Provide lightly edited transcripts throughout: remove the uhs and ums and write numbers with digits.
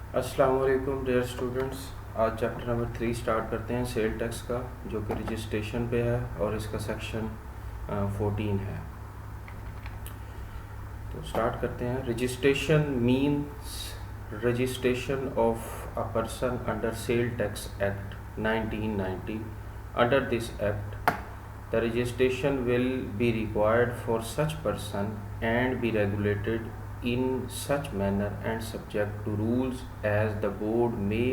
अस्सलाम वालेकुम dear students. आज चैप्टर नंबर 3 स्टार्ट करते हैं सेल टैक्स का, जो कि रजिस्ट्रेशन पे है और इसका सेक्शन 14 है। तो स्टार्ट करते हैं। Registration means registration of a person under cell tax act 1990। Under this act the registration will be required for such person and be regulated in such manner and subject to rules as the board may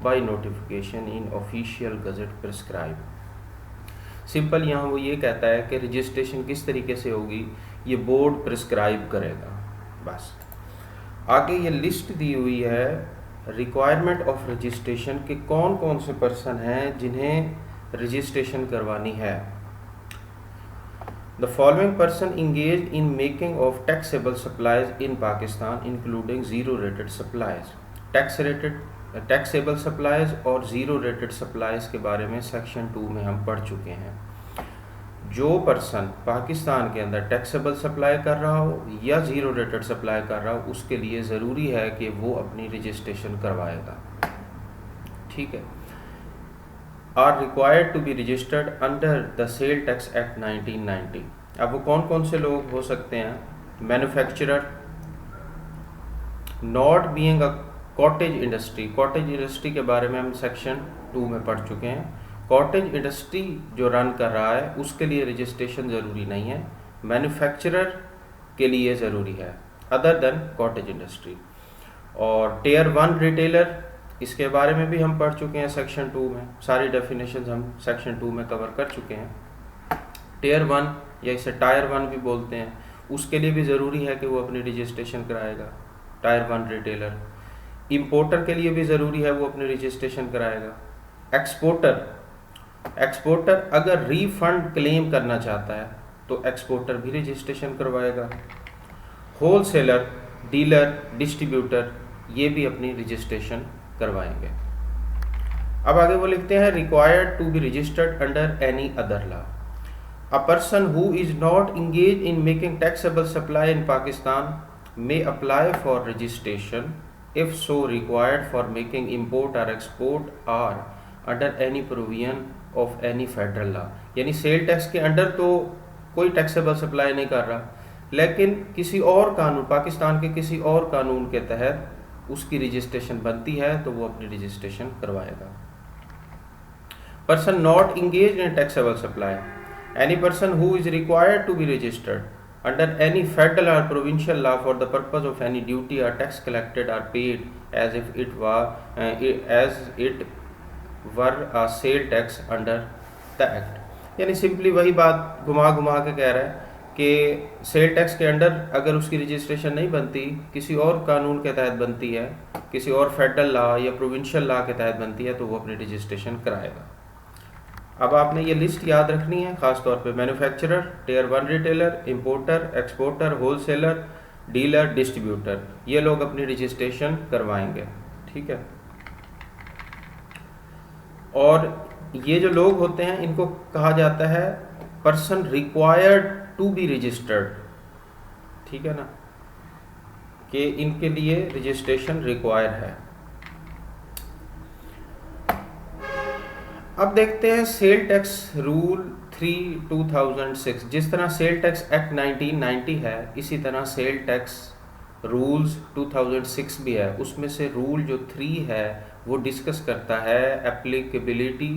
by notification in official gazette prescribe। Simple यहाँ वो ये कहता है कि registration किस तरीके से होगी, ये बोर्ड प्रिस्क्राइब करेगा। बस आगे ये लिस्ट दी हुई है रिक्वायरमेंट ऑफ रजिस्ट्रेशन के कौन कौन से पर्सन हैं जिन्हें रजिस्ट्रेशन करवानी है। The following person engaged in making of taxable supplies in Pakistan, including zero-rated supplies। taxable supplies और zero-rated supplies के बारे में सेक्शन 2 में हम पढ़ चुके हैं। जो पर्सन पाकिस्तान के अंदर टैक्सेबल सप्लाई कर रहा हो या ज़ीरो रेटेड सप्लाई कर रहा हो, उसके लिए ज़रूरी है कि वो अपनी रजिस्ट्रेशन करवाएगा। ठीक है। Are required to be registered under the sale tax act 1990। अब वो कौन कौन से लोग हो सकते हैं? Manufacturer, not being a cottage industry. Cottage industry के बारे में हम सेक्शन 2 में पढ़ चुके हैं। कॉटेज इंडस्ट्री जो रन कर रहा है उसके लिए रजिस्ट्रेशन ज़रूरी नहीं है, मैन्युफैक्चरर के लिए ज़रूरी है अदर देन कॉटेज इंडस्ट्री। और टियर 1 रिटेलर, इसके बारे में भी हम पढ़ चुके हैं सेक्शन 2 में। सारी डेफिनेशंस हम सेक्शन 2 में कवर कर चुके हैं। टियर 1 या इसे टायर 1 भी बोलते हैं, उसके लिए भी ज़रूरी है कि वो अपनी रजिस्ट्रेशन कराएगा, टायर 1 रिटेलर। इंपोर्टर के लिए भी ज़रूरी है वो अपनी रजिस्ट्रेशन कराएगा। एक्सपोर्टर अगर रीफंड क्लेम करना चाहता है तो एक्सपोर्टर भी रजिस्ट्रेशन करवाएगा। होलसेलर, डीलर, डिस्ट्रीब्यूटर ये भी अपनी रजिस्ट्रेशन करवाएंगे। अब आगे वो लिखते हैं required to be registered under any other law. A person who is not engage in making taxable supply in Pakistan may apply for registration if so required for making import और export or under any provision of any federal law. यानी sale tax के under तो कोई taxable supply नहीं कर रहा, लेकिन किसी और कानून, पाकिस्तान के किसी और कानून के तहत उसकी रजिस्ट्रेशन बनती है तो वो अपनी रजिस्ट्रेशन करवाएगा। Person not engage in taxable supply, any person who is required to be registered under any federal और provincial law for the purpose of any duty और tax collected or paid as it were a sale tax under the act. यानी simply वही बात घुमा घुमा के कह रहा है कि सेल टैक्स के अंडर अगर उसकी रजिस्ट्रेशन नहीं बनती, किसी और कानून के तहत बनती है, किसी और फेडरल लॉ या प्रोविंशियल लॉ के तहत बनती है, तो वो अपनी रजिस्ट्रेशन कराएगा। अब आपने ये लिस्ट याद रखनी है, ख़ास तौर पे manufacturer, tier 1 retailer, importer, exporter, wholesaler, dealer, distributor, ये लोग अपनी रजिस्ट्रेशन करवाएंगे। ठीक है। और ये जो लोग होते हैं इनको कहा जाता है person required to be registered. ठीक है ना, कि इनके लिए रजिस्ट्रेशन रिक्वायर है। अब देखते हैं सेल टैक्स रूल 3/2006। जिस तरह सेल टैक्स एक्ट 1990 है, इसी तरह सेल टैक्स रूल्स 2006 भी है। उसमें से रूल जो 3 है वो डिस्कस करता है एप्लीकेबिलिटी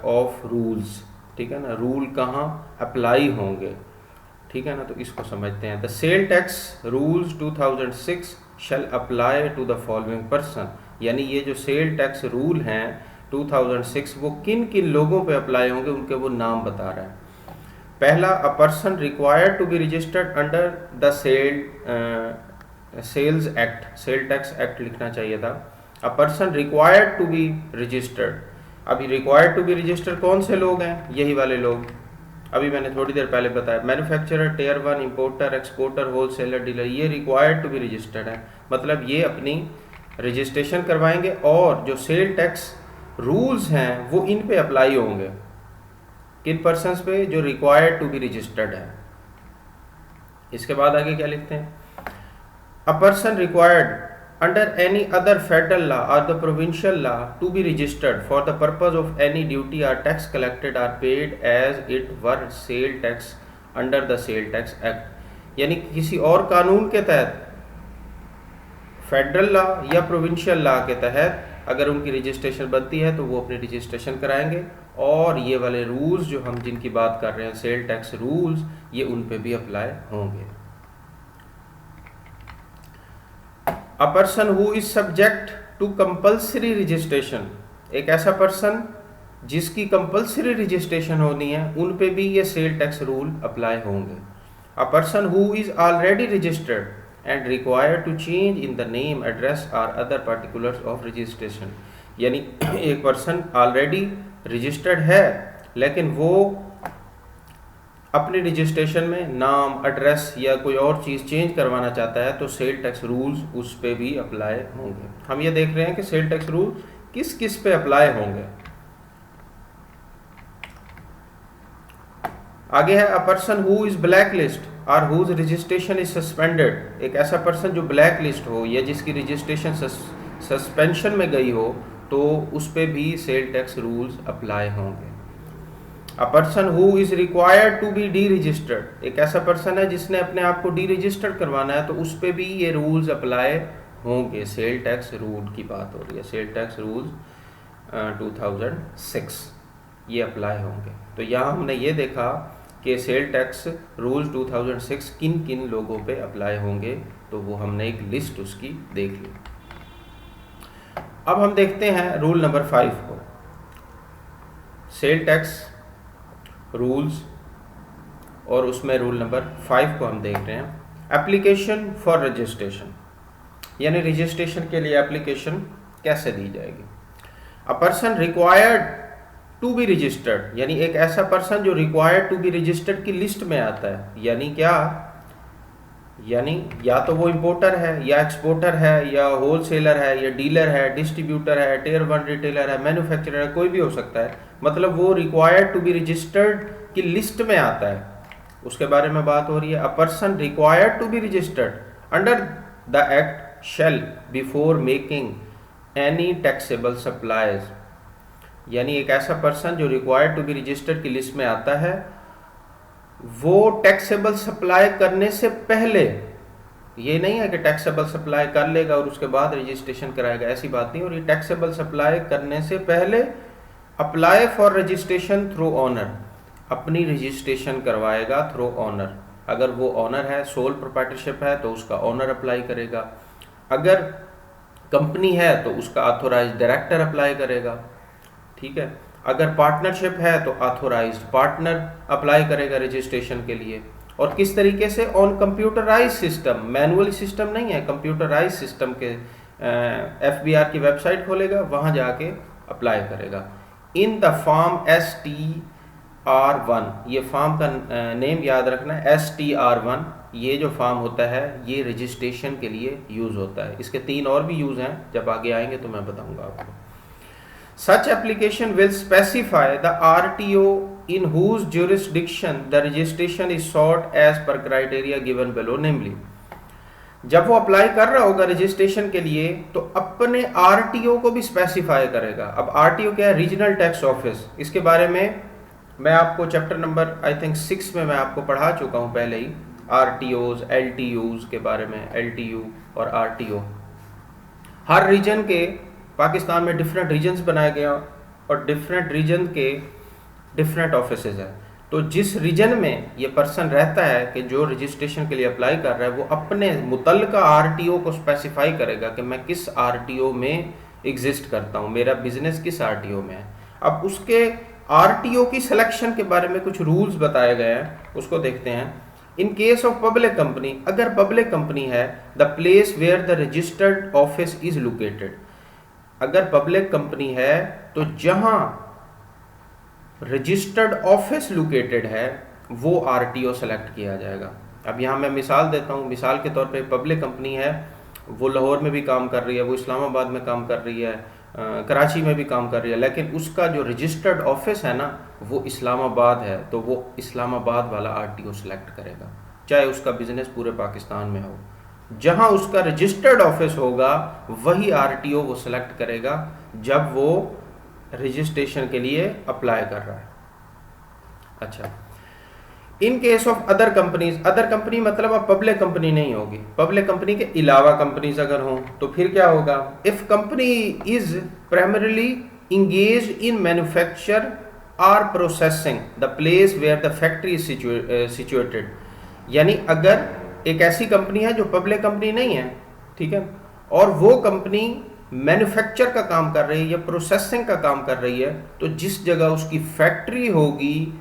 ऑफ रूल्स। ठीक है ना, रूल कहाँ अप्लाई होंगे। ठीक है ना, तो इसको समझते हैं। The sale tax rules 2006 shall apply to the following person. यानी ये जो सेल टैक्स रूल हैं 2006 वो किन किन लोगों पे अप्लाई होंगे, उनके वो नाम बता रहा है। पहला, a person required to be registered under the sales act. Sale tax act लिखना चाहिए था। A person required to be registered. अभी रिक्वायर्ड टू बी रजिस्टर्ड कौन से लोग हैं? यही वाले लोग अभी मैंने थोड़ी देर पहले बताया। Manufacturer, tier 1, importer, exporter, wholesaler, dealer, ये रिक्वायर्ड टू बी रजिस्टर्ड है, मतलब ये अपनी रजिस्ट्रेशन करवाएंगे और जो सेल टैक्स रूल्स हैं वो इन पे अप्लाई होंगे। किन पर्सन्स पे? जो रिक्वायर्ड टू बी रजिस्टर्ड है। इसके बाद आगे क्या लिखते हैं? अ person required under any other federal law or the provincial law to be registered for the purpose of any duty or tax collected or paid as it were sale tax under the sale tax act। यानी किसी और कानून के तहत, federal law या provincial law के तहत अगर उनकी रजिस्ट्रेशन बनती है तो वो अपनी रजिस्ट्रेशन कराएंगे, और ये वाले रूल्स जो हम जिनकी बात कर रहे हैं सेल टैक्स रूल्स, ये उन पे भी अप्लाई होंगे। A person who is subject to compulsory registration, एक ऐसा पर्सन जिसकी कंपल्सरी रजिस्ट्रेशन होनी है, उन पे भी ये सेल टैक्स रूल अप्लाई होंगे। A person who is already registered and required to change in the name, address और अदर पर्टिकुलर्स ऑफ रजिस्ट्रेशन, यानी एक पर्सन ऑलरेडी रजिस्टर्ड है लेकिन वो अपनी रजिस्ट्रेशन में नाम, एड्रेस या कोई और चीज़ चेंज करवाना चाहता है तो सेल टैक्स रूल्स उस पे भी अप्लाई होंगे। हम ये देख रहे हैं कि सेल टैक्स रूल किस किस पे अप्लाई होंगे। आगे है a person who is black list और हुज रजिस्ट्रेशन इज सस्पेंडेड, एक ऐसा पर्सन जो ब्लैक लिस्ट हो या जिसकी रजिस्ट्रेशन सस्पेंशन में गई हो तो उस पे भी सेल टैक्स रूल्स अप्लाई होंगे। A person who is required to be deregistered, एक ऐसा पर्सन है जिसने अपने आप को डी रजिस्टर्ड करवाना है तो उस पे भी ये रूल्स अप्लाई होंगे। सेल टैक्स रूल की बात हो रही है, सेल टैक्स रूल्स 2006 ये अप्लाई होंगे। तो यहाँ हमने ये देखा कि सेल टैक्स रूल्स 2006 किन किन लोगों पे अप्लाई होंगे, तो वो हमने एक लिस्ट उसकी देख ली। अब हम देखते हैं रूल नंबर 5 को, सेल टैक्स रूल्स, और उसमें रूल नंबर 5 को हम देख रहे हैं एप्लीकेशन फॉर रजिस्ट्रेशन, यानी रजिस्ट्रेशन के लिए एप्लीकेशन कैसे दी जाएगी। A person required to be registered, यानी एक ऐसा पर्सन जो रिक्वायर्ड टू बी रजिस्टर्ड की लिस्ट में आता है, यानी क्या, यानी या तो वो इंपोर्टर है या एक्सपोर्टर है या होलसेलर है या डीलर है, डिस्ट्रीब्यूटर है, टियर 1 रिटेलर है, मैन्युफैक्चरर है, कोई भी हो सकता है, मतलब वो रिक्वायर्ड टू बी रजिस्टर्ड की लिस्ट में आता है, उसके बारे में बात हो रही है। A person required to be registered under the act shall before making any taxable supplies, यानी एक ऐसा पर्सन जो रिक्वायर्ड टू बी रजिस्टर्ड की लिस्ट में आता है, वो टैक्सेबल सप्लाई करने से पहले, ये नहीं है कि टैक्सेबल सप्लाई कर लेगा और उसके बाद रजिस्ट्रेशन कराएगा, ऐसी बात नहीं। और ये टैक्सेबल सप्लाई करने से पहले apply for registration through owner, अपनी रजिस्ट्रेशन करवाएगा थ्रू ऑनर। अगर वो ऑनर है, सोल प्रोप्राइटरशिप है, तो उसका ऑनर अप्लाई करेगा। अगर कंपनी है तो उसका ऑथोराइज्ड डायरेक्टर अप्लाई करेगा, ठीक है। अगर पार्टनरशिप है तो ऑथोराइज्ड पार्टनर अप्लाई करेगा रजिस्ट्रेशन के लिए। और किस तरीके से, on computerised system, manual system नहीं है, कंप्यूटराइज सिस्टम के FBR की वेबसाइट खोलेगा, वहाँ जाके अप्लाई करेगा। इन द फॉर्म STR1, ये फॉर्म का नेम याद रखना है, STR1, ये जो फॉर्म होता है ये रजिस्ट्रेशन के लिए यूज़ होता है। इसके 3 और भी यूज़ हैं, जब आगे आएंगे तो मैं बताऊंगा आपको। Such application will specify the RTO in whose jurisdiction the registration is sought as per criteria given below, namely, जब वो अप्लाई कर रहा होगा रजिस्ट्रेशन के लिए तो अपने RTO को भी स्पेसिफाई करेगा। अब RTO क्या है, रीजनल टैक्स ऑफिस, इसके बारे में मैं आपको चैप्टर नंबर आई थिंक 6 में मैं आपको पढ़ा चुका हूँ पहले ही, RTOs, LTUs के बारे में, LTU और RTO। हर रीजन के, पाकिस्तान में डिफरेंट रीजन्स बनाए गए और डिफरेंट रीजन के डिफरेंट ऑफिसेज हैं। तो जिस रीजन में ये पर्सन रहता है कि जो रजिस्ट्रेशन के लिए अप्लाई कर रहा है, वो अपने मुतल्लिका RTO को स्पेसिफाई करेगा कि मैं किस RTO में एग्जिस्ट करता हूँ, मेरा बिजनेस किस RTO में है। अब उसके RTO की सिलेक्शन के बारे में कुछ रूल्स बताए गए हैं, उसको देखते हैं। In case of public company, अगर पब्लिक कंपनी है, the place where the registered office is located, अगर पब्लिक कंपनी है तो जहां रजिस्टर्ड ऑफिस लोकेटेड है वो RTO सेलेक्ट किया जाएगा। अब यहाँ मैं मिसाल देता हूँ, मिसाल के तौर पे पब्लिक कंपनी है, वो लाहौर में भी काम कर रही है, वो इस्लामाबाद में काम कर रही है, कराची में भी काम कर रही है, लेकिन उसका जो रजिस्टर्ड ऑफिस है ना वो इस्लामाबाद है, तो वो इस्लामाबाद वाला RTO सेलेक्ट करेगा, चाहे उसका बिजनेस पूरे पाकिस्तान में हो। जहां उसका रजिस्टर्ड ऑफिस होगा वही आरटीओ वो सिलेक्ट करेगा जब वो रजिस्ट्रेशन के लिए अप्लाई कर रहा है। अच्छा, इन case of other companies, other company मतलब अब पब्लिक कंपनी नहीं होगी, पब्लिक कंपनी के अलावा कंपनीज अगर हों तो फिर क्या होगा, if company is primarily engage in manufacture or processing the place where the factory is situated, यानी अगर एक ऐसी कंपनी है जो पब्लिक कंपनी नहीं है, ठीक है, और वो कंपनी मैन्युफैक्चर का काम कर रही है या प्रोसेसिंग का काम कर रही है, तो जिस जगह उसकी फैक्ट्री होगी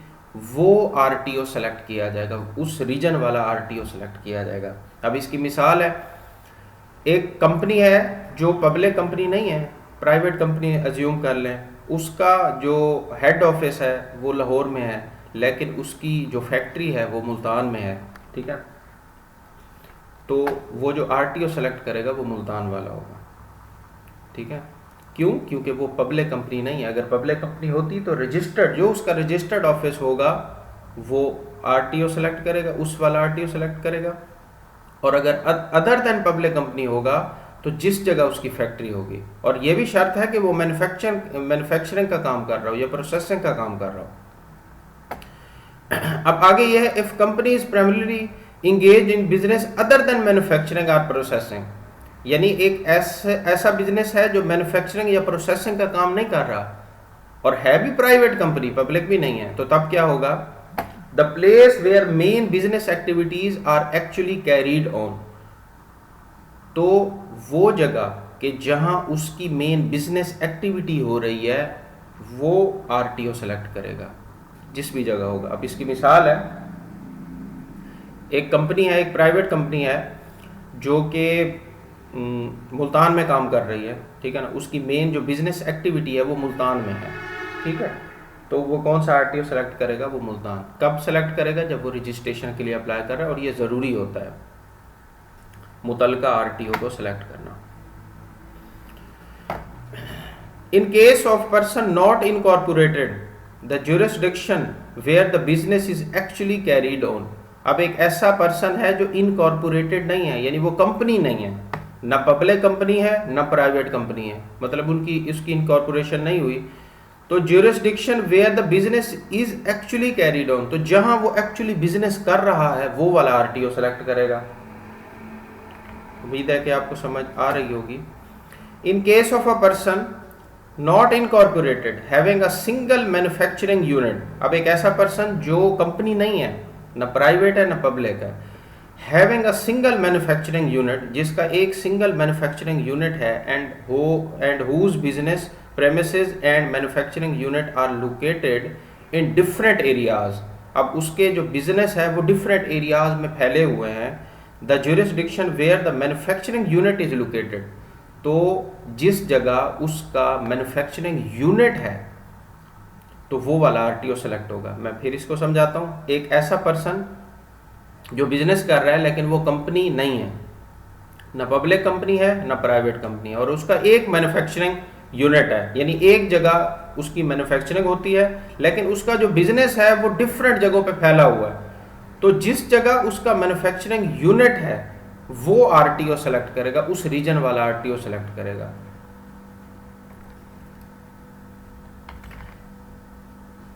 वो आरटीओ सेलेक्ट किया जाएगा, उस रीजन वाला आरटीओ सेलेक्ट किया जाएगा। अब इसकी मिसाल है, एक कंपनी है जो पब्लिक कंपनी नहीं है, प्राइवेट कंपनी अज्यूम कर लें, उसका जो हेड ऑफिस है वो लाहौर में है, लेकिन उसकी जो फैक्ट्री है वो मुल्तान में है, ठीक है, तो वो जो आरटीओ सेलेक्ट करेगा वो मुल्तान वाला होगा, ठीक है। क्यों? क्योंकि वो पब्लिक कंपनी नहीं है। अगर पब्लिक कंपनी होती तो रजिस्टर्ड, जो उसका रजिस्टर्ड ऑफिस होगा वो आरटीओ सेलेक्ट करेगा, उस वाला आरटीओ सेलेक्ट करेगा, और अगर अदर देन पब्लिक कंपनी होगा तो जिस जगह उसकी फैक्ट्री होगी, और ये भी शर्त है कि वो मैन्युफैक्चरिंग का काम कर रहा हो या प्रोसेसिंग का काम कर रहा हो। अब आगे ये है, if company is primarily engage in business other than manufacturing or processing, यानी एक ऐसा बिजनेस है जो मैन्युफैक्चरिंग या प्रोसेसिंग का काम नहीं कर रहा और है भी प्राइवेट कंपनी, पब्लिक भी नहीं है, तो तब क्या होगा, the place where main business activities are actually carried on, तो वो जगह कि जहां उसकी मेन बिजनेस एक्टिविटी हो रही है वो आरटीओ सेलेक्ट करेगा, जिस भी जगह होगा। अब इसकी मिसाल है, एक कंपनी है, एक प्राइवेट कंपनी है जो कि मुल्तान में काम कर रही है, ठीक है ना, उसकी मेन जो बिजनेस एक्टिविटी है वो मुल्तान में है, ठीक है, तो वो कौन सा आरटीओ सेलेक्ट करेगा, वो मुल्तान। कब सेलेक्ट करेगा, जब वो रजिस्ट्रेशन के लिए अप्लाई कर रहा है, और ये ज़रूरी होता है मुतलका आरटीओ को सेलेक्ट करना। In case of person not incorporated the jurisdiction where the business is actually carried on, अब एक ऐसा पर्सन है जो इनकॉर्पोरेटेड नहीं है, यानी वो कंपनी नहीं है, ना पब्लिक कंपनी है ना प्राइवेट कंपनी है, मतलब उनकी इसकी इनकॉर्पोरेशन नहीं हुई, तो jurisdiction where the business is actually carried on, तो जहां वो एक्चुअली बिजनेस कर रहा है वो वाला आरटीओ सेलेक्ट करेगा। उम्मीद है कि आपको समझ आ रही होगी। इन case of a person not incorporated having a single manufacturing unit, अब एक ऐसा पर्सन जो कंपनी नहीं है, ना प्राइवेट है ना पब्लिक है, having a single manufacturing unit, जिसका एक सिंगल मैन्युफैक्चरिंग यूनिट है, and whose business premises and manufacturing unit are located in different areas, अब उसके जो बिजनेस है वो डिफरेंट एरियाज में फैले हुए हैं, the jurisdiction where the manufacturing unit is located, तो जिस जगह उसका मैन्युफैक्चरिंग यूनिट है तो वो वाला आरटीओ सेलेक्ट होगा। मैं फिर इसको समझाता हूँ, एक ऐसा पर्सन जो बिजनेस कर रहा है लेकिन वो कंपनी नहीं है, ना पब्लिक कंपनी है ना प्राइवेट कंपनी है, और उसका एक मैन्युफैक्चरिंग यूनिट है, यानी एक जगह उसकी मैन्युफैक्चरिंग होती है लेकिन उसका जो बिजनेस है वो डिफरेंट जगहों पे फैला हुआ है, तो जिस जगह उसका मैन्युफैक्चरिंग यूनिट है वो आरटीओ सेलेक्ट करेगा, उस रीजन वाला आरटीओ सेलेक्ट करेगा।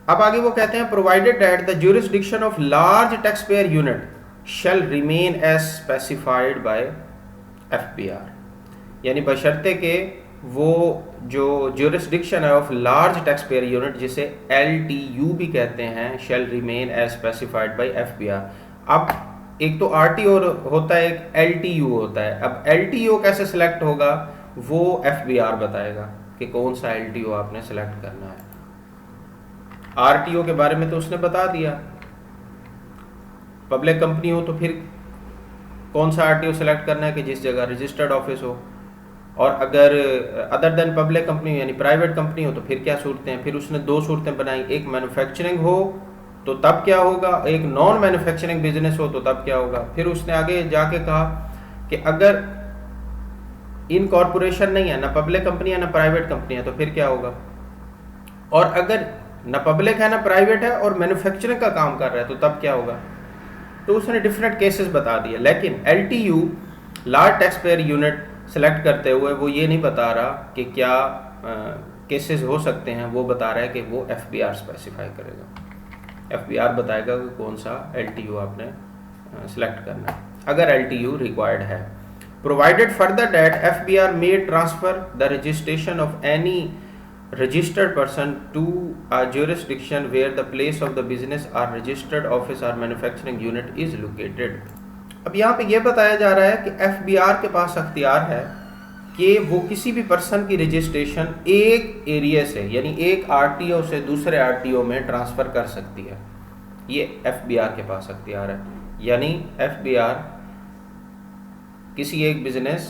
अब आगे वो कहते हैं, provided that the jurisdiction of large tax payer unit shall remain as specified by FPR, यानी बशर्ते के वो जो ज्यूरिसडिक्शन है of large tax payer unit, जिसे एलटीयू भी कहते हैं, shall remain as specified by FPR. अब एक तो आरटीओ होता है, एक एलटीयू होता है। अब एलटीओ कैसे सिलेक्ट होगा वो एफबीआर बताएगा कि कौन सा एलटीओ आपने सेलेक्ट करना है। आरटीओ के बारे में तो उसने बता दिया, पब्लिक कंपनी हो तो फिर कौन सा आरटीओ सेलेक्ट करना है कि जिस जगह रजिस्टर्ड ऑफिस हो, और अगर अदर देन पब्लिक कंपनी यानी प्राइवेट कंपनी हो तो फिर क्या सूरतें हैं। फिर उसने दो सूरतें बनाई, एक मैन्युफैक्चरिंग हो तो तब क्या होगा, एक नॉन मैन्युफैक्चरिंग बिजनेस हो तो तब क्या होगा। फिर उसने आगे जाके कहा कि अगर इनकॉर्पोरेशन नहीं है, ना पब्लिक कंपनी है ना प्राइवेट कंपनी है, तो फिर क्या होगा, और अगर ना पब्लिक है ना प्राइवेट है और मैन्युफैक्चरिंग का काम कर रहा है तो तब क्या होगा। तो उसने डिफरेंट केसेस बता दिए, लेकिन LTU large tax payer unit select करते हुए वो ये नहीं बता रहा कि क्या केसेस हो सकते हैं, वो बता रहा है कि वो FBR स्पेसिफाई करेगा। FBR बताएगा कि कौन सा LTU आपने सेलेक्ट करना है, अगर LTU रिक्वायर्ड है। Provided further that FBR may transfer the registration of any registered person to a jurisdiction where the place of the business or registered office or manufacturing unit is located। अब यहाँ पे ये बताया जा रहा है कि FBR के पास अख्तियार है कि वो किसी भी पर्सन की रजिस्ट्रेशन एक एरिया से यानी एक RTO से दूसरे RTO में ट्रांसफ़र कर सकती है। ये FBR के पास अख्तियार है, यानी FBR किसी एक बिजनेस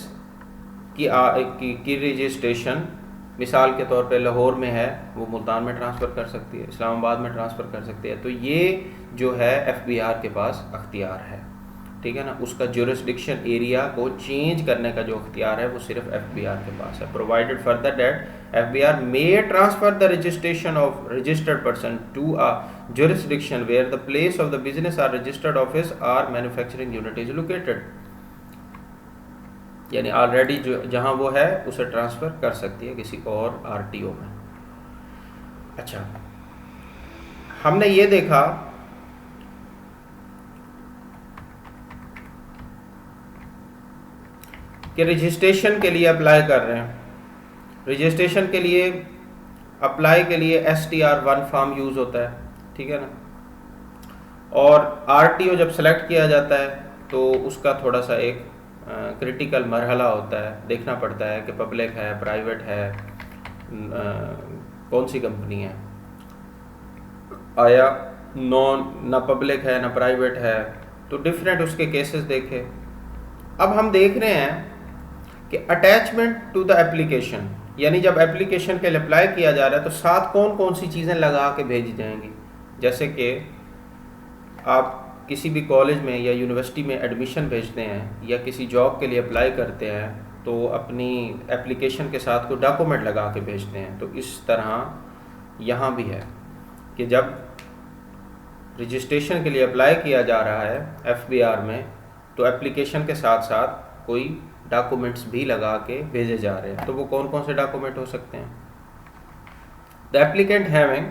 की रजिस्ट्रेशन मिसाल के तौर पे लाहौर में है, वो मुल्तान में ट्रांसफ़र कर सकती है, इस्लामाबाद में ट्रांसफ़र कर सकती है। तो ये जो है FBR के पास अख्तियार है, ठीक है ना। उसका ज्यूरिसडिक्शन एरिया को चेंज करने का जो अख्तियार है वो सिर्फ FBR के पास है। Provided further that FBR may transfer the registration of registered person to a jurisdiction where the place of the business or registered office or manufacturing unit is located, यानी ऑलरेडी जो जहाँ वो है उसे ट्रांसफ़र कर सकती है किसी और RTO में। अच्छा, हमने ये देखा कि रजिस्ट्रेशन के लिए अप्लाई कर रहे हैं, रजिस्ट्रेशन के लिए अप्लाई के लिए STR1 फॉर्म यूज़ होता है, ठीक है ना। और RTO जब सेलेक्ट किया जाता है तो उसका थोड़ा सा एक क्रिटिकल मरहला होता है, देखना पड़ता है कि पब्लिक है, प्राइवेट है, कौन सी कंपनी है, आया ना पब्लिक है ना प्राइवेट है, तो डिफरेंट उसके केसेस देखे। अब हम देख रहे हैं कि अटैचमेंट टू द एप्लीकेशन, यानी जब एप्लीकेशन के लिए अप्लाई किया जा रहा है तो साथ कौन कौन सी चीज़ें लगा के भेजी जाएंगी। जैसे कि आप किसी भी कॉलेज में या यूनिवर्सिटी में एडमिशन भेजते हैं या किसी जॉब के लिए अप्लाई करते हैं तो अपनी एप्लीकेशन के साथ कोई डॉक्यूमेंट लगा के भेजते हैं। तो इस तरह यहाँ भी है कि जब रजिस्ट्रेशन के लिए अप्लाई किया जा रहा है FBR में तो एप्लीकेशन के साथ साथ कोई डॉक्यूमेंट्स भी लगा के भेजे जा रहे हैं। तो वो कौन कौन से डॉक्यूमेंट हो सकते हैं। The applicant having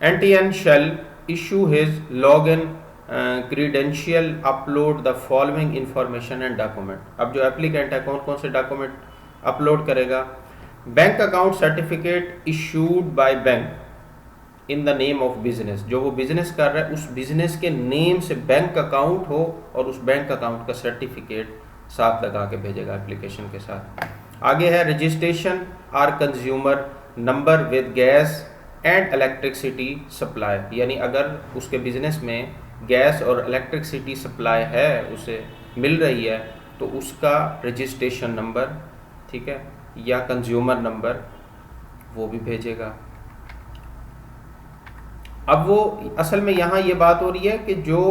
NTN shall issue his login credential upload the following information and document. अब जो एप्लीकेंट है कौन कौन से डॉक्यूमेंट अपलोड करेगा। Bank account certificate issued by bank in the name of business, जो वो बिजनेस कर रहा है उस बिजनेस के नेम से बैंक अकाउंट हो और उस बैंक अकाउंट का सर्टिफिकेट साथ लगा के भेजेगा एप्लीकेशन के साथ। आगे है registration or consumer number with gas and electricity supply, यानी अगर उसके बिजनेस में गैस और इलेक्ट्रिसिटी सप्लाई है, उसे मिल रही है, तो उसका रजिस्ट्रेशन नंबर, ठीक है, या कंज्यूमर नंबर वो भी भेजेगा। अब वो असल में यहाँ ये बात हो रही है कि जो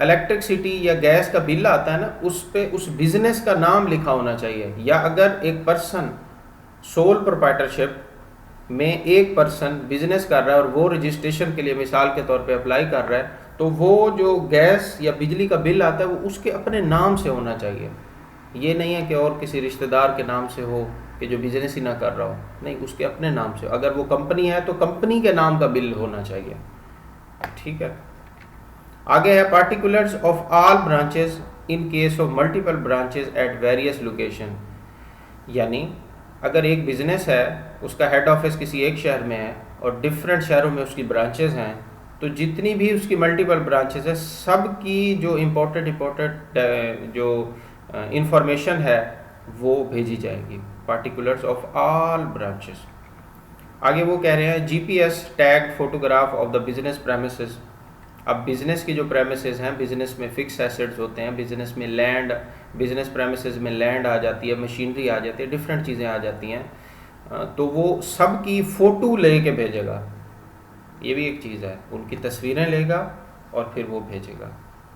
इलेक्ट्रिसिटी या गैस का बिल आता है ना, उस पे उस बिजनेस का नाम लिखा होना चाहिए, या अगर एक पर्सन सोल प्रोप्राइटरशिप में एक पर्सन बिजनेस कर रहा है और वो रजिस्ट्रेशन के लिए मिसाल के तौर पे अप्लाई कर रहा है, तो वो जो गैस या बिजली का बिल आता है वो उसके अपने नाम से होना चाहिए। ये नहीं है कि और किसी रिश्तेदार के नाम से हो कि जो बिजनेस ही ना कर रहा हो, नहीं, उसके अपने नाम से। अगर वो कंपनी है तो कंपनी के नाम का बिल होना चाहिए, ठीक है। आगे है particulars of all branches in case of multiple branches at various location, यानी अगर एक बिजनेस है उसका हेड ऑफिस किसी एक शहर में है और डिफरेंट शहरों में उसकी ब्रांचेस हैं, तो जितनी भी उसकी मल्टीपल ब्रांचेस है सब की जो इम्पोर्टेंट जो इंफॉर्मेशन है वो भेजी जाएगी, पार्टिकुलर्स ऑफ ऑल ब्रांचेस। आगे वो कह रहे हैं GPS tag photograph of the business premises. अब बिजनेस की जो प्रेमिसेस हैं, बिजनेस में फिक्स एसेट्स होते हैं, बिजनेस में लैंड, बिजनेस प्रेमिसेस में लैंड आ जाती है, मशीनरी आ जाती है, डिफरेंट चीज़ें आ जाती हैं, तो वो सब की फ़ोटो ले के भेजेगा। ये भी एक चीज़ है, उनकी तस्वीरें लेगा और फिर वो भेजेगा,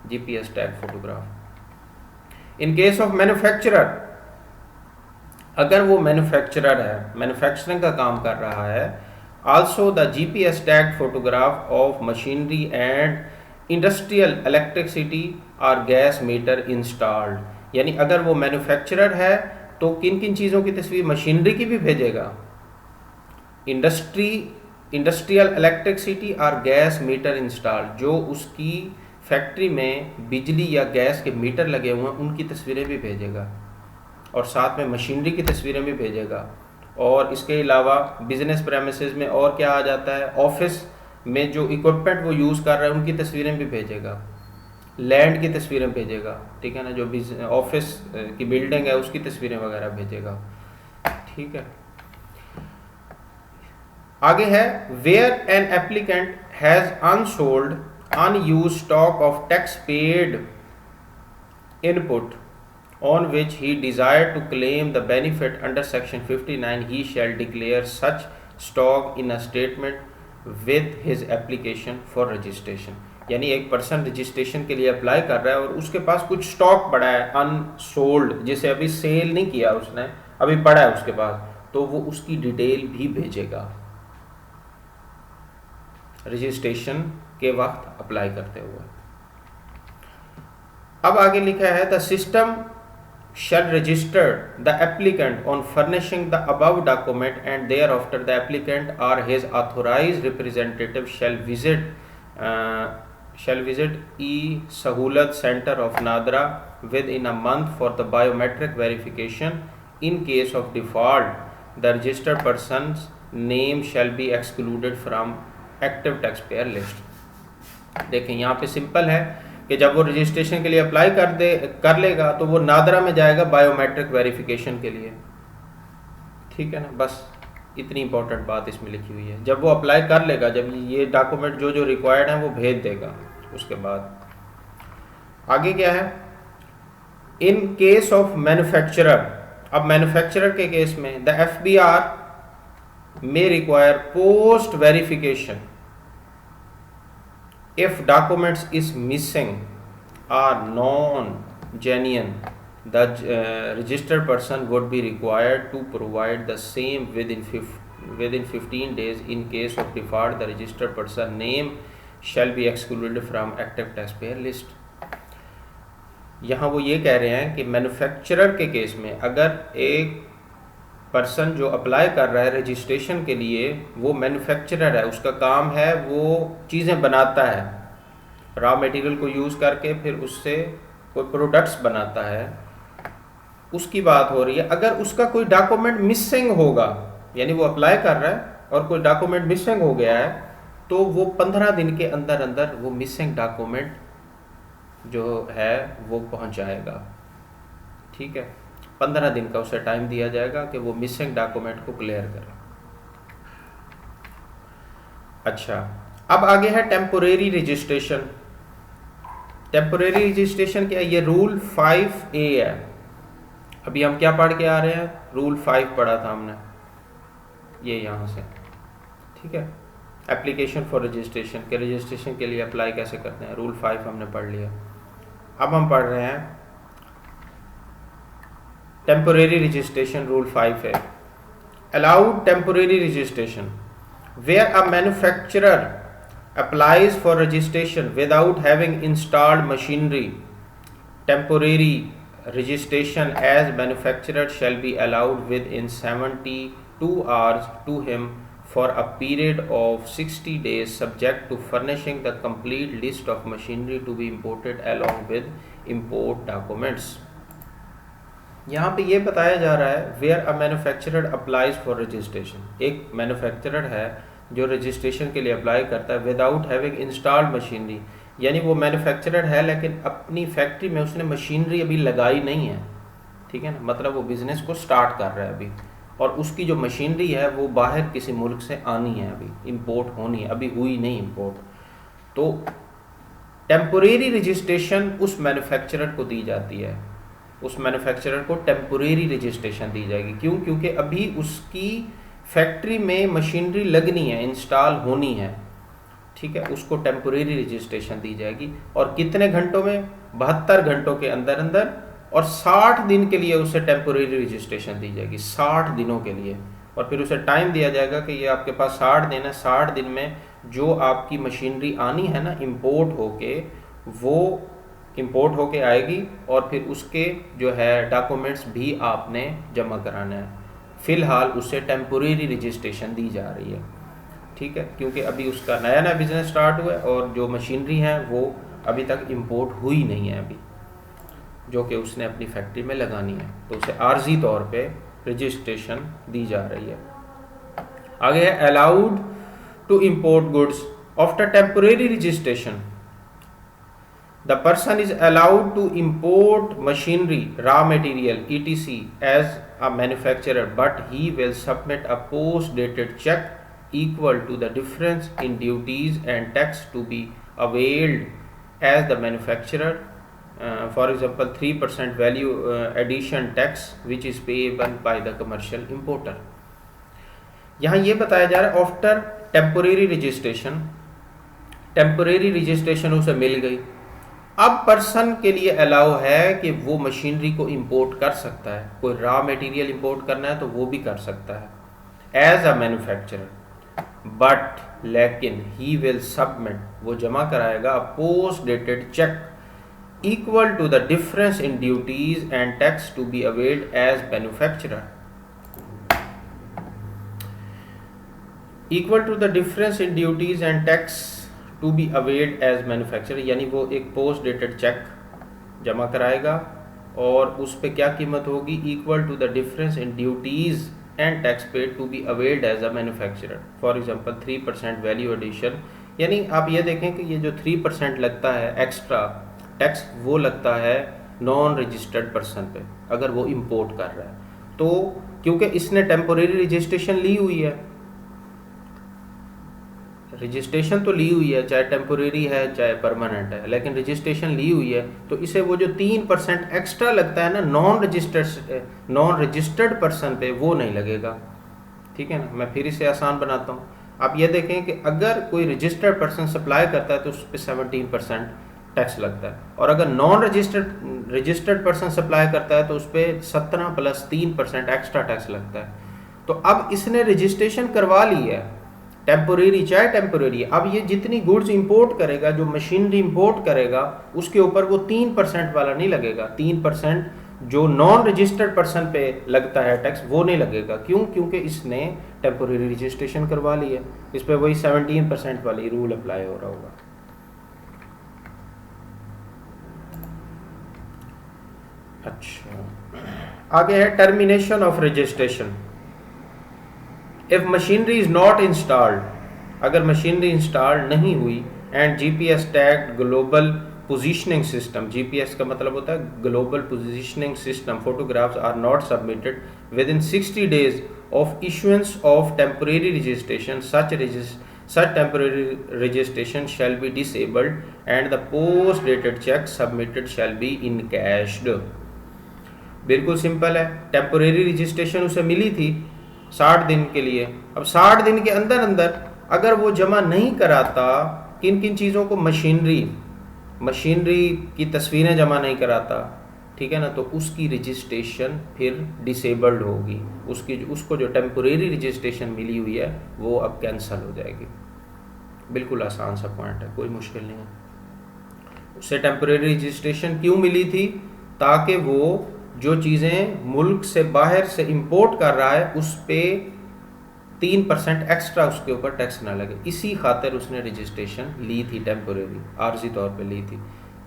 GPS tag photograph. In case of manufacturer, अगर वो मैन्युफैक्चरर है, मैन्युफैक्चरिंग का काम कर रहा है, also the GPS tag photograph of machinery and industrial electricity और गैस मीटर इंस्टॉल्ड, यानी अगर वो मैन्युफैक्चरर है तो किन किन चीज़ों की तस्वीर, मशीनरी की भी भेजेगा, इंडस्ट्रियल इलेक्ट्रिसिटी और गैस मीटर इंस्टॉल, जो उसकी फैक्ट्री में बिजली या गैस के मीटर लगे हुए हैं उनकी तस्वीरें भी भेजेगा, और साथ में मशीनरी की तस्वीरें भी भेजेगा। और इसके अलावा बिजनेस प्रेमिसेस में और क्या आ जाता है, ऑफिस में जो इक्विपमेंट वो यूज़ कर रहा है उनकी तस्वीरें भी भेजेगा, लैंड की तस्वीरें भेजेगा, ठीक है ना, जो ऑफिस की बिल्डिंग है उसकी तस्वीरें वगैरह भेजेगा, ठीक है। आगे है where an applicant has unsold unused stock of tax paid input on which he desired to claim the benefit under section 59, he shall declare such stock in a statement with his application for registration। यानी एक person registration के लिए apply कर रहा है और उसके पास कुछ स्टॉक पड़ा है अनसोल्ड, जिसे अभी सेल नहीं किया उसने, अभी पड़ा है उसके पास, तो वो उसकी डिटेल भी भेजेगा रजिस्ट्रेशन के वक्त अप्लाई करते हुए। अब आगे लिखा है the system shall register the applicant on furnishing the above document, and thereafter the applicant or his authorized representative shall visit e-Sahulat Center of Nadra within a month for the biometric verification. In case of default, the registered person's name shall be excluded from active taxpayer list। देखें यहाँ पे simple है कि जब वो registration के लिए apply कर लेगा तो वो नादरा में जाएगा बायोमेट्रिक वेरिफिकेशन के लिए, ठीक है ना। बस इतनी इंपॉर्टेंट बात इसमें लिखी हुई है। जब वो अप्लाई कर लेगा, जब ये डॉक्यूमेंट जो जो रिक्वायर्ड है वो भेज देगा, उसके बाद आगे क्या है, इन केस ऑफ मैन्युफैक्चरर। अब मैन्युफैक्चरर के केस में the FBR may require post verification if documents is missing or non-genuine. The registered person would be required to provide the same within 15 days. In case of default, the registered person name shall be excluded from active taxpayer list। यहाँ वो ये कह रहे हैं कि manufacturer के case में अगर एक पर्सन जो अप्लाई कर रहा है रजिस्ट्रेशन के लिए, वो मैन्युफैक्चरर है, उसका काम है वो चीज़ें बनाता है, रॉ मटेरियल को यूज़ करके फिर उससे कोई प्रोडक्ट्स बनाता है, उसकी बात हो रही है। अगर उसका कोई डॉक्यूमेंट मिसिंग होगा, यानी वो अप्लाई कर रहा है और कोई डॉक्यूमेंट मिसिंग हो गया है, तो वो 15 दिन के अंदर अंदर वो मिसिंग डॉक्यूमेंट जो है वो पहुंचाएगा, ठीक है। 15 दिन का उसे टाइम दिया जाएगा कि वो मिसिंग डॉक्यूमेंट को क्लियर करे। अच्छा, अब आगे है टेम्पोरेरी रजिस्ट्रेशन। टेम्पोरेरी रजिस्ट्रेशन क्या है, ये रूल 5A है। अभी हम क्या पढ़ के आ रहे हैं, रूल 5 पढ़ा था हमने, ये यहाँ से, ठीक है। एप्लीकेशन फॉर रजिस्ट्रेशन के, रजिस्ट्रेशन के लिए अप्लाई कैसे करते हैं, रूल 5 हमने पढ़ लिया। अब हम पढ़ रहे हैं टेम्पोरेरी रजिस्ट्रेशन। रूल 5 है allowed temporary registration where a manufacturer applies for registration without having installed machinery. Temporary registration as manufacturer shall be allowed within 72 hours to him for a period of 60 days, subject to furnishing the complete list of machinery to be imported along with import documents। यहाँ पे ये बताया जा रहा है where a manufacturer applies for registration, एक manufacturer है जो रजिस्ट्रेशन के लिए अप्लाई करता है विदाउट हैविंग इंस्टॉल्ड मशीनरी, यानी वो मैन्युफैक्चरर है लेकिन अपनी फैक्ट्री में उसने मशीनरी अभी लगाई नहीं है, ठीक है ना, मतलब वो बिज़नेस को स्टार्ट कर रहा है अभी, और उसकी जो मशीनरी है वो बाहर किसी मुल्क से आनी है, अभी इंपोर्ट होनी है, अभी हुई नहीं इंपोर्ट। तो टेम्पोरेरी रजिस्ट्रेशन उस मैन्युफैक्चरर को दी जाती है, उस मैन्युफैक्चरर को टेम्पोरेरी रजिस्ट्रेशन दी जाएगी। क्यों? क्योंकि अभी उसकी फैक्ट्री में मशीनरी लगनी है, इंस्टॉल होनी है, ठीक है, उसको टेम्पोरेरी रजिस्ट्रेशन दी जाएगी। और कितने घंटों में? 72 घंटों के अंदर अंदर, और 60 दिन के लिए उसे टेम्पोरेरी रजिस्ट्रेशन दी जाएगी, 60 दिनों के लिए। और फिर उसे टाइम दिया जाएगा कि ये आपके पास 60 दिन है, 60 दिन में जो आपकी मशीनरी आनी है ना इंपोर्ट होके, वो इंपोर्ट होके आएगी और फिर उसके जो है डॉक्यूमेंट्स भी आपने जमा कराना है। फ़िलहाल उसे टेम्पोरेरी रजिस्ट्रेशन दी जा रही है, ठीक है, क्योंकि अभी उसका नया नया बिज़नेस स्टार्ट हुआ है और जो मशीनरी है वो अभी तक इंपोर्ट हुई नहीं है अभी, जो कि उसने अपनी फैक्ट्री में लगानी है, तो उसे आर्जी तौर पे रजिस्ट्रेशन दी जा रही है। आगे है allowed to import goods after temporary registration. The person is allowed to import machinery, raw material, etc. as a manufacturer, but he will submit a post-dated check equal to the difference in duties and tax to be availed as the manufacturer. For example, 3% value addition tax which is payable by the commercial importer. यहाँ ये बताया जा रहा है after temporary registration, temporary registration उसे मिल गई, अब person के लिए अलाउ है कि वो मशीनरी को इंपोर्ट कर सकता है, कोई रॉ मटेरियल इंपोर्ट करना है तो वो भी कर सकता है एज अ मैन्युफैक्चरर, बट लेकिन ही विल सबमिट, वो जमा कराएगा post dated cheque equal to the difference in duties and tax to be availed as manufacturer, equal to the difference in duties and tax to be availed as manufacturer, यानी वो एक post dated check जमा कराएगा और उस पर क्या कीमत होगी, equal to the difference in duties and tax paid to be availed as a manufacturer. For example 3% value addition, यानी आप ये देखें कि ये जो 3% लगता है एक्स्ट्रा टैक्स, वो लगता है नॉन रजिस्टर्ड पर्सन पे अगर वो इंपोर्ट कर रहा है, तो क्योंकि इसने टेम्पोरेरी रजिस्ट्रेशन ली हुई है, रजिस्ट्रेशन तो ली हुई है, चाहे टेम्पोरेरी है चाहे परमानेंट है, लेकिन रजिस्ट्रेशन ली हुई है, तो इसे वो जो 3% एक्स्ट्रा लगता है ना नॉन रजिस्टर्ड पर्सन पे, वो नहीं लगेगा, ठीक है ना। मैं फिर इसे आसान बनाता हूँ। आप ये देखें कि अगर कोई रजिस्टर्ड पर्सन सप्लाई करता है तो उस पर 17% टैक्स लगता है, और अगर नॉन रजिस्टर्ड पर्सन सप्लाई करता है तो उस पर 17 + 3% एक्स्ट्रा टैक्स लगता है। तो अब इसने रजिस्ट्रेशन करवा ली है, टेम्पोरेरी चाहे टेम्पोरेरी, अब ये जितनी गुड्स इंपोर्ट करेगा, जो मशीनरी इंपोर्ट करेगा, उसके ऊपर वो 3% वाला नहीं लगेगा, 3% जो नॉन रजिस्टर्ड पर्सन पे लगता है टैक्स, वो नहीं लगेगा। क्यों? क्योंकि इसने टेम्पोरेरी रजिस्ट्रेशन करवा ली है, इस पर वही 17% वाली रूल अप्लाई हो रहा होगा। अच्छा, आगे है termination of registration. If machinery is not installed, अगर मशीनरी इंस्टॉल नहीं हुई, and GPS tagged global positioning system, GPS का मतलब होता है global positioning system, photographs are not submitted within 60 days of issuance of temporary registration, such temporary registration shall be disabled and the post dated check submitted shall be encashed। बिल्कुल simple है, temporary registration उसे मिली थी 60 दिन के लिए, अब 60 दिन के अंदर अंदर अगर वो जमा नहीं कराता, किन किन चीज़ों को, मशीनरी की तस्वीरें जमा नहीं कराता, ठीक है ना, तो उसकी रजिस्ट्रेशन फिर डिसेबल्ड होगी, उसको जो टेम्पोरेरी रजिस्ट्रेशन मिली हुई है वो अब कैंसिल हो जाएगी। बिल्कुल आसान सा पॉइंट है, कोई मुश्किल नहीं है। उससे टेम्पोरेरी रजिस्ट्रेशन क्यों मिली थी? ताकि वो जो चीज़ें मुल्क से बाहर से इंपोर्ट कर रहा है उस पर 3% एक्स्ट्रा उसके ऊपर टैक्स ना लगे, इसी खातिर उसने रजिस्ट्रेशन ली थी, टेम्पोरेरी आर्जी तौर पे ली थी,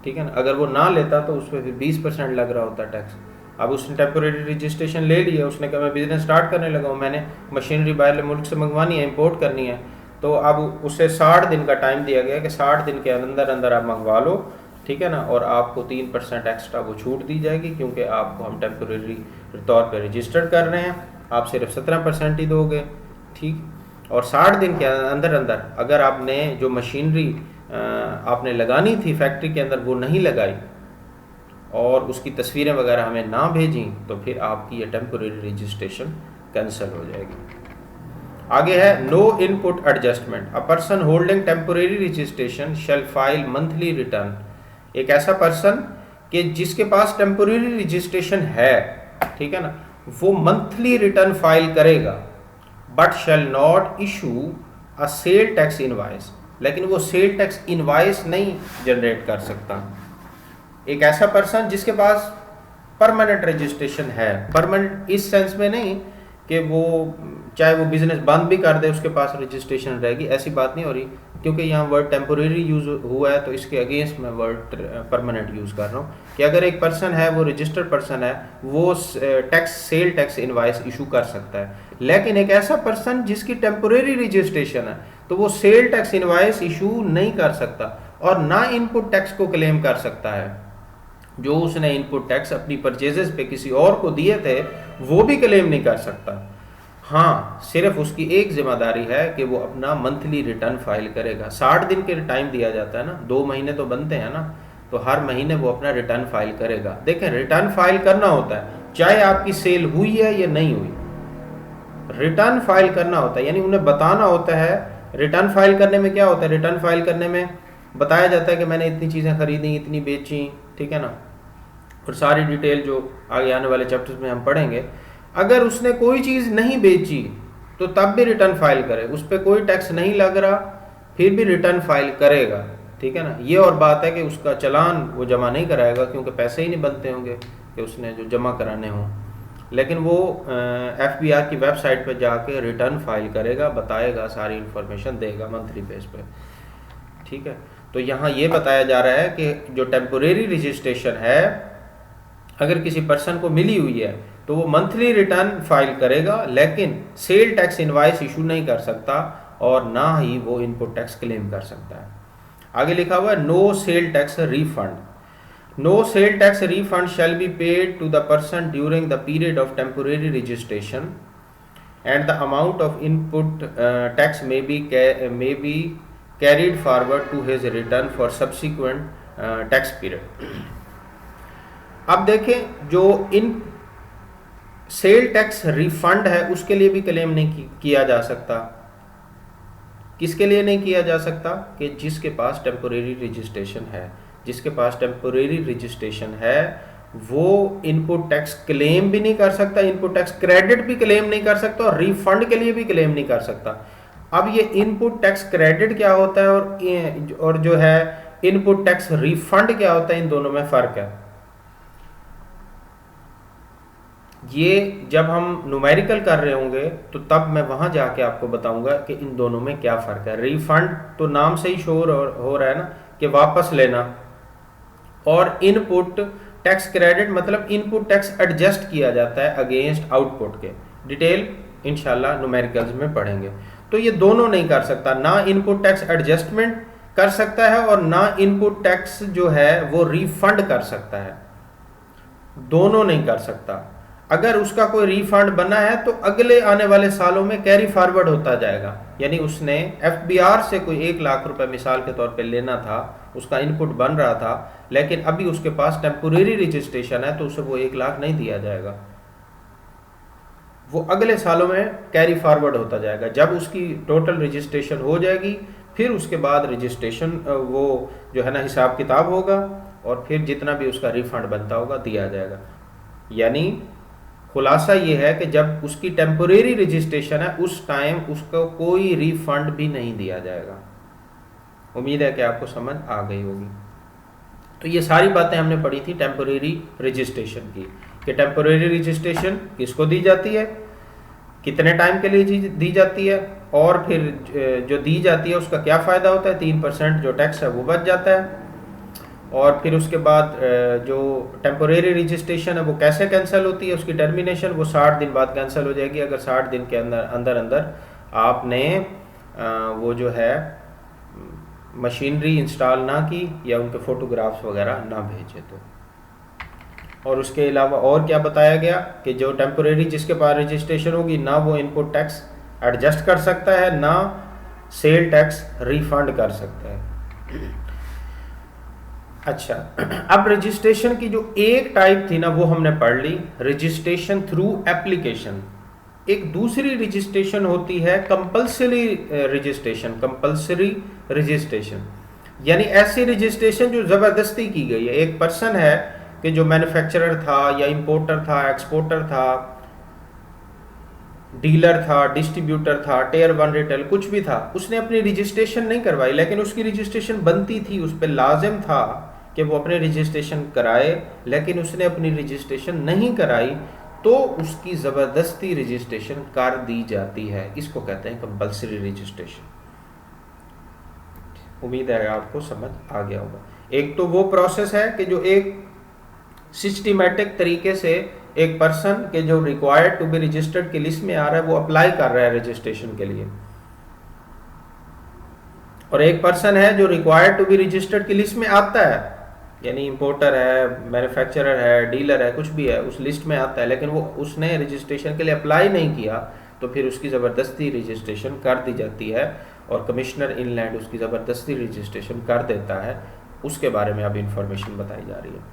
ठीक है ना। अगर वो ना लेता तो उस पर फिर 20% लग रहा होता टैक्स। अब उसने टेम्पोरेरी रजिस्ट्रेशन ले लिया, उसने कहा मैं बिज़नेस स्टार्ट करने लगा हूँ, मैंने मशीनरी बाहर मुल्क से मंगवानी है, इंपोर्ट करनी है, तो अब उसे 60 दिन का टाइम दिया गया कि 60 दिन के अंदर अंदर आप मंगवा लो, ठीक है ना, और आपको 3% एक्स्ट्रा वो छूट दी जाएगी, क्योंकि आपको हम टेम्पोरेरी तौर पे रजिस्टर्ड कर रहे हैं, आप सिर्फ 17% ही दोगे, ठीक। और 60 दिन के अंदर अंदर अगर आपने जो मशीनरी आपने लगानी थी फैक्ट्री के अंदर वो नहीं लगाई और उसकी तस्वीरें वगैरह हमें ना भेजी, तो फिर आपकी ये टेम्पोरेरी रजिस्ट्रेशन कैंसिल हो जाएगी। आगे है no input adjustment. A person holding temporary registration shall file monthly return. एक ऐसा पर्सन कि जिसके पास टेम्पोरेरी रजिस्ट्रेशन है, ठीक है ना, वो मंथली रिटर्न फाइल करेगा, but shall not issue a sale tax invoice, लेकिन वो सेल टैक्स इनवाइस नहीं जनरेट कर सकता, एक ऐसा पर्सन जिसके पास परमानेंट रजिस्ट्रेशन है, परमानेंट इस सेंस में नहीं कि वो चाहे वो बिजनेस बंद भी कर दे उसके पास रजिस्ट्रेशन रहेगी, ऐसी बात नहीं हो रही, क्योंकि यहाँ वर्ड टेम्पोरेरी यूज़ हुआ है तो इसके अगेंस्ट मैं वर्ड परमानेंट यूज़ कर रहा हूँ कि अगर एक पर्सन है वो रजिस्टर्ड पर्सन है वो tax sale tax invoice issue कर सकता है, लेकिन एक ऐसा पर्सन जिसकी टेम्पोरेरी रजिस्ट्रेशन है तो वो सेल टैक्स इनवाइस इशू नहीं कर सकता और ना इनपुट टैक्स को क्लेम कर सकता है। जो उसने इनपुट टैक्स अपनी परचेजेस पे किसी और को दिए थे वो भी क्लेम नहीं कर सकता। हाँ, सिर्फ उसकी एक जिम्मेदारी है कि वो अपना मंथली रिटर्न फाइल करेगा। 60 दिन के टाइम दिया जाता है ना, 2 महीने तो बनते हैं ना, तो हर महीने वो अपना रिटर्न फाइल करेगा। देखें, रिटर्न फाइल करना होता है चाहे आपकी सेल हुई है या नहीं हुई, रिटर्न फाइल करना होता है, यानी उन्हें बताना होता है। रिटर्न फाइल करने में क्या होता है, रिटर्न फाइल करने में बताया जाता है कि मैंने इतनी चीज़ें खरीदी, इतनी बेची, ठीक है ना, और सारी डिटेल जो आगे आने वाले चैप्टर्स में हम पढ़ेंगे। अगर उसने कोई चीज़ नहीं बेची तो तब भी रिटर्न फाइल करे, उस पर कोई टैक्स नहीं लग रहा फिर भी रिटर्न फाइल करेगा, ठीक है ना। ये और बात है कि उसका चालान वो जमा नहीं कराएगा क्योंकि पैसे ही नहीं बनते होंगे कि उसने जो जमा कराने हों, लेकिन वो FBR की वेबसाइट पर जाके रिटर्न फाइल करेगा, बताएगा, सारी इन्फॉर्मेशन देगा मंथली बेस पे, ठीक है। तो यहाँ ये बताया जा रहा है कि जो टेम्पोरेरी रजिस्ट्रेशन है अगर किसी पर्सन को मिली हुई है तो वो मंथली रिटर्न फाइल करेगा, लेकिन सेल टैक्स इनवाइस इशू नहीं कर सकता और ना ही वो इनपुट टैक्स क्लेम कर सकता है। आगे लिखा हुआ है no sale tax refund. No sale tax refund shall be paid to the person during the period of temporary registration and the amount of input tax may be carried forward to his return for subsequent tax period. अब देखें, जो इन cell tax refund है उसके लिए भी claim नहीं किया जा सकता। किसके लिए नहीं किया जा सकता? कि जिसके पास टेम्पोरेरी रजिस्ट्रेशन है। जिसके पास टेम्पोरेरी रजिस्ट्रेशन है वो इनपुट टैक्स क्लेम भी नहीं कर सकता, इनपुट टैक्स क्रेडिट भी क्लेम नहीं कर सकता और रिफंड के लिए भी क्लेम नहीं कर सकता। अब ये इनपुट टैक्स क्रेडिट क्या होता है और जो है इनपुट टैक्स रिफंड क्या होता है, इन दोनों में फर्क है। ये जब हम न्यूमेरिकल कर रहे होंगे तो तब मैं वहां जाके आपको बताऊंगा कि इन दोनों में क्या फ़र्क है। रिफंड तो नाम से ही शो हो रहा है ना कि वापस लेना, और इनपुट टैक्स क्रेडिट मतलब इनपुट टैक्स एडजस्ट किया जाता है अगेंस्ट आउटपुट के। डिटेल इंशाल्लाह न्यूमेरिकल्स में पढ़ेंगे। तो ये दोनों नहीं कर सकता, ना इनपुट टैक्स एडजस्टमेंट कर सकता है और ना इनपुट टैक्स जो है वो रिफंड कर सकता है, दोनों नहीं कर सकता। अगर उसका कोई रिफंड बना है तो अगले आने वाले सालों में कैरी फॉरवर्ड होता जाएगा, यानी उसने FBR से कोई 1 लाख रुपए मिसाल के तौर पे लेना था, उसका इनपुट बन रहा था, लेकिन अभी उसके पास टेम्पोरेरी रजिस्ट्रेशन है तो उसे वो 1 लाख नहीं दिया जाएगा, वो अगले सालों में कैरी फॉरवर्ड होता जाएगा। जब उसकी टोटल रजिस्ट्रेशन हो जाएगी फिर उसके बाद रजिस्ट्रेशन वो जो है ना हिसाब किताब होगा और फिर जितना भी उसका रिफंड बनता होगा दिया जाएगा। यानी खुलासा ये है कि जब उसकी टेम्पोरेरी रजिस्ट्रेशन है उस टाइम उसको कोई रिफंड भी नहीं दिया जाएगा। उम्मीद है कि आपको समझ आ गई होगी। तो ये सारी बातें हमने पढ़ी थी टेम्पोरेरी रजिस्ट्रेशन की, कि टेम्पोरेरी रजिस्ट्रेशन किसको दी जाती है, कितने टाइम के लिए दी जाती है, और फिर जो दी जाती है उसका क्या फ़ायदा होता है, 3% जो टैक्स है वो बच जाता है। और फिर उसके बाद जो टेम्पोरेरी रजिस्ट्रेशन है वो कैसे कैंसिल होती है, उसकी टर्मिनेशन वो 60 दिन बाद कैंसिल हो जाएगी अगर 60 दिन के अंदर आपने वो जो है मशीनरी इंस्टॉल ना की या उनके फ़ोटोग्राफ्स वगैरह ना भेजे तो। और उसके अलावा और क्या बताया गया कि जो टेम्पोरेरी जिसके पास रजिस्ट्रेशन होगी ना वो इनपुट टैक्स एडजस्ट कर सकता है ना सेल टैक्स रिफंड कर सकता है। अच्छा, अब रजिस्ट्रेशन की जो एक टाइप थी ना वो हमने पढ़ ली, रजिस्ट्रेशन थ्रू एप्लीकेशन। एक दूसरी रजिस्ट्रेशन होती है कंपल्सरी रजिस्ट्रेशन। कंपल्सरी रजिस्ट्रेशन यानी ऐसी रजिस्ट्रेशन जो ज़बरदस्ती की गई है। एक पर्सन है कि जो मैन्युफैक्चरर था या इंपोर्टर था, एक्सपोर्टर था, डीलर था, डिस्ट्रीब्यूटर था, टियर 1 रिटेल कुछ भी था, उसने अपनी रजिस्ट्रेशन नहीं करवाई, लेकिन उसकी रजिस्ट्रेशन बनती थी, उस पर लाजिम था कि वो अपने रजिस्ट्रेशन कराए, लेकिन उसने अपनी रजिस्ट्रेशन नहीं कराई तो उसकी ज़बरदस्ती रजिस्ट्रेशन कर दी जाती है। इसको कहते हैं कंपल्सरी रजिस्ट्रेशन। उम्मीद है आपको समझ आ गया होगा। एक तो वो प्रोसेस है कि जो एक सिस्टमेटिक तरीके से एक पर्सन के जो रिक्वायर्ड टू बी रजिस्टर्ड की लिस्ट में आ रहा है वो अप्लाई कर रहा है रजिस्ट्रेशन के लिए, और एक पर्सन है जो रिक्वायर्ड टू बी रजिस्टर्ड की लिस्ट में आता है, यानी इंपोर्टर है, मैन्युफैक्चरर है, डीलर है, कुछ भी है, उस लिस्ट में आता है, लेकिन वो उसने रजिस्ट्रेशन के लिए अप्लाई नहीं किया, तो फिर उसकी ज़बरदस्ती रजिस्ट्रेशन कर दी जाती है और कमिश्नर इनलैंड उसकी ज़बरदस्ती रजिस्ट्रेशन कर देता है। उसके बारे में अब इंफॉर्मेशन बताई जा रही है।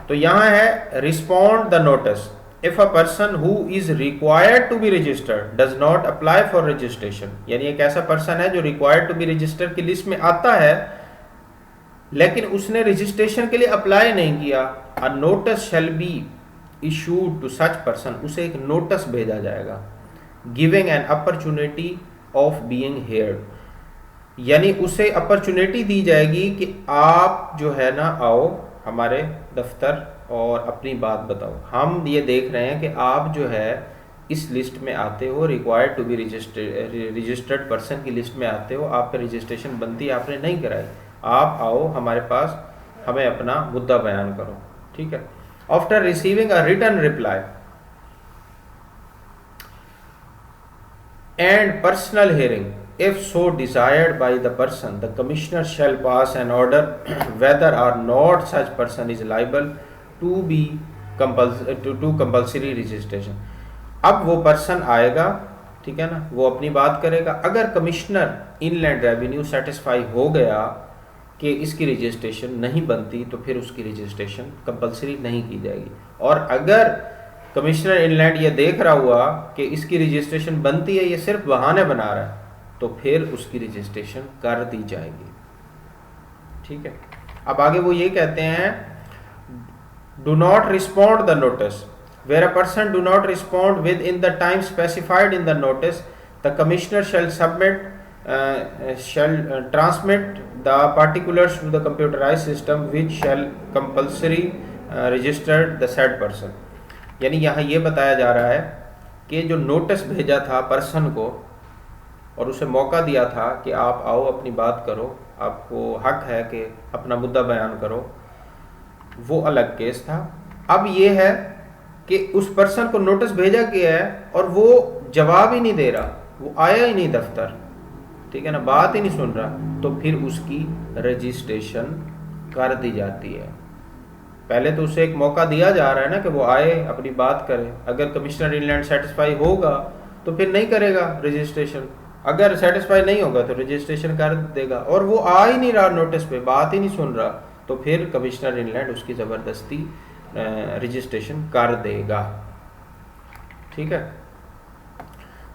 तो यहाँ है respond the notice if a person who is required to be registered does not apply for registration, यानी एक ऐसा पर्सन है जो रिक्वायर्ड टू बी रजिस्टर्ड की लिस्ट में आता है लेकिन उसने रजिस्ट्रेशन के लिए अप्लाई नहीं किया, a notice shall be issued to such person, उसे एक नोटिस भेजा जाएगा, giving an opportunity of being heard, यानी उसे अपॉर्चुनिटी दी जाएगी कि आप जो है ना आओ हमारे दफ्तर और अपनी बात बताओ। हम ये देख रहे हैं कि आप जो है इस लिस्ट में आते हो, required to be registered person की लिस्ट में आते हो, आप पे रजिस्ट्रेशन बनती है, आपने नहीं कराई, आप आओ हमारे पास, हमें अपना मुद्दा बयान करो। ठीक है। After receiving a written reply and personal hearing if so desired by the person, the commissioner shall pass an order whether or not such person is liable to be compulsory registration। अब वो person आएगा, ठीक है ना, वो अपनी बात करेगा। अगर कमिश्नर इनलैंड रेवेन्यू सेटिस्फाई हो गया कि इसकी रजिस्ट्रेशन नहीं बनती तो फिर उसकी रजिस्ट्रेशन कंपलसरी नहीं की जाएगी, और अगर कमिश्नर इनलैंड ये देख रहा हुआ कि इसकी रजिस्ट्रेशन बनती है, ये सिर्फ बहाने बना रहा है, तो फिर उसकी रजिस्ट्रेशन कर दी जाएगी। ठीक है। अब आगे वो ये कहते हैं do not respond the notice where a person do not respond within the time specified in the notice, the commissioner shall submit shall transmit the particulars to the computerized system which shall compulsory registered the said person। यानी यहाँ ये बताया जा रहा है कि जो notice भेजा था पर्सन को और उसे मौका दिया था कि आप आओ अपनी बात करो, आपको हक है कि अपना मुद्दा बयान करो, वो अलग केस था। अब ये है कि उस पर्सन को नोटिस भेजा गया है और वो जवाब ही नहीं दे रहा, वो आया ही नहीं दफ्तर, ठीक है ना, बात ही नहीं सुन रहा, तो फिर उसकी रजिस्ट्रेशन कर दी जाती है। पहले तो उसे एक मौका दिया जा रहा है ना कि वो आए अपनी बात करे, अगर कमिश्नर इनलैंड सेटिस्फाई होगा तो फिर नहीं करेगा रजिस्ट्रेशन, अगर सेटिस्फाई नहीं होगा तो रजिस्ट्रेशन कर देगा, और वो आ ही नहीं रहा नोटिस पे, बात ही नहीं सुन रहा, तो फिर कमिश्नर इनलैंड उसकी ज़बरदस्ती रजिस्ट्रेशन कर देगा। ठीक है।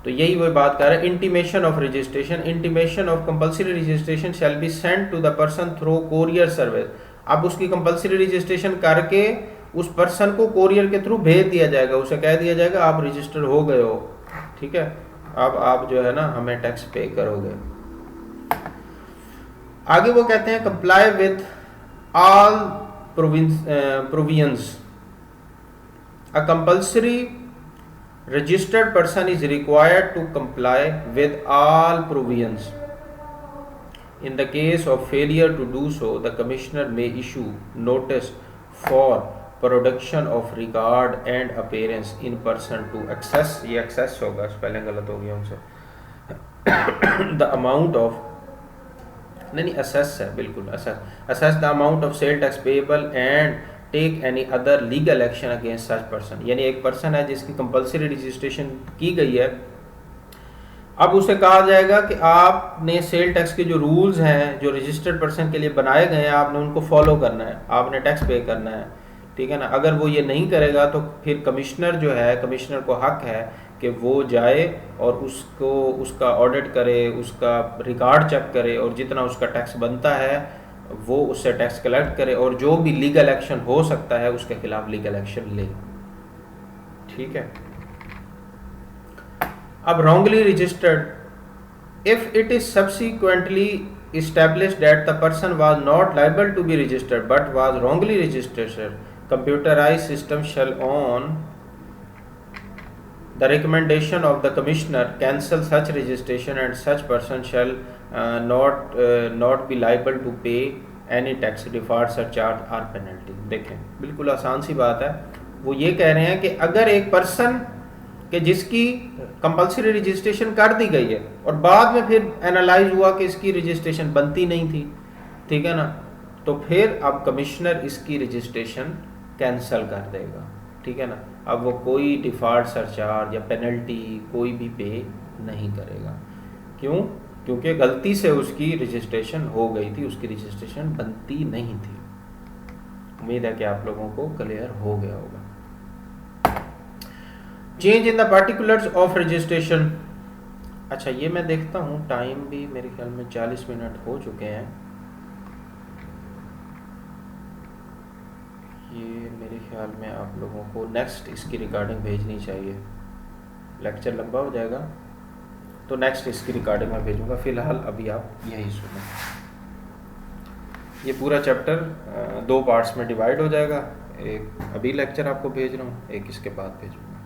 तो यही वो बात कर रहे हैं, intimation of registration, intimation of compulsory registration shall be sent to the person through courier service. अब उसकी कंपल्सरी रजिस्ट्रेशन करके उस पर्सन को कोरियर के थ्रू भेज दिया जाएगा, उसे कह दिया जाएगा आप रजिस्टर हो गए हो, ठीक है, अब आप जो है ना हमें टैक्स पे करोगे। आगे वो कहते हैं comply with all provisions, a compulsory registered person is required to comply with all provisions. In the case of failure to do so, the commissioner may issue notice for production of record and appearance in person to access, ये access होगा, spelling गलत हो गया उनसे, the amount of, नहीं assess है, बिल्कुल assess the amount of sale tax payable and take any other legal action against such person. यानी एक पर्सन है जिसकी कंपल्सरी रजिस्ट्रेशन की गई है, अब उसे कहा जाएगा कि आपने सेल टैक्स के जो रूल्स हैं जो रजिस्टर्ड पर्सन के लिए बनाए गए हैं आपने उनको फॉलो करना है, आपने टैक्स पे करना है, ठीक है ना। अगर वो ये नहीं करेगा तो फिर कमिश्नर जो है, कमिश्नर को हक है कि वो जाए और उसको उसका ऑडिट करे, उसका रिकॉर्ड चेक करे और जितना उसका टैक्स बनता है वो उससे टैक्स कलेक्ट करे और जो भी लीगल एक्शन हो सकता है उसके खिलाफ लीगल एक्शन ले। ठीक है। अब wrongly registered, if it is subsequently established that the person was not liable to be registered but was wrongly registered, computerized system shall on the recommendation of the commissioner cancel such registration and such person shall not be liable to pay any tax, default, surcharge or penalty। देखें बिल्कुल आसान सी बात है। वो ये कह रहे हैं कि अगर एक पर्सन कि जिसकी कंपलसरी रजिस्ट्रेशन कर दी गई है और बाद में फिर एनालाइज हुआ कि इसकी रजिस्ट्रेशन बनती नहीं थी, ठीक है ना, तो फिर अब कमिश्नर इसकी रजिस्ट्रेशन कैंसिल कर देगा, ठीक है ना। अब वो कोई डिफॉल्ट, सरचार्ज या पेनल्टी कोई भी पे नहीं करेगा। क्यों? क्योंकि गलती से उसकी रजिस्ट्रेशन हो गई थी, उसकी रजिस्ट्रेशन बनती नहीं थी। उम्मीद है कि आप लोगों को क्लियर हो गया होगा। Change in the particulars of registration. अच्छा, ये मैं देखता हूँ टाइम भी मेरे ख्याल में 40 मिनट हो चुके हैं। ये मेरे ख्याल में आप लोगों को नेक्स्ट इसकी रिकॉर्डिंग भेजनी चाहिए, लेक्चर लंबा हो जाएगा तो नेक्स्ट इसकी रिकॉर्डिंग मैं भेजूंगा। फ़िलहाल अभी आप यही सुनो। ये पूरा चैप्टर 2 पार्ट्स में डिवाइड हो जाएगा। एक अभी लेक्चर आपको भेज रहा हूँ, एक इसके बाद भेजूँगा।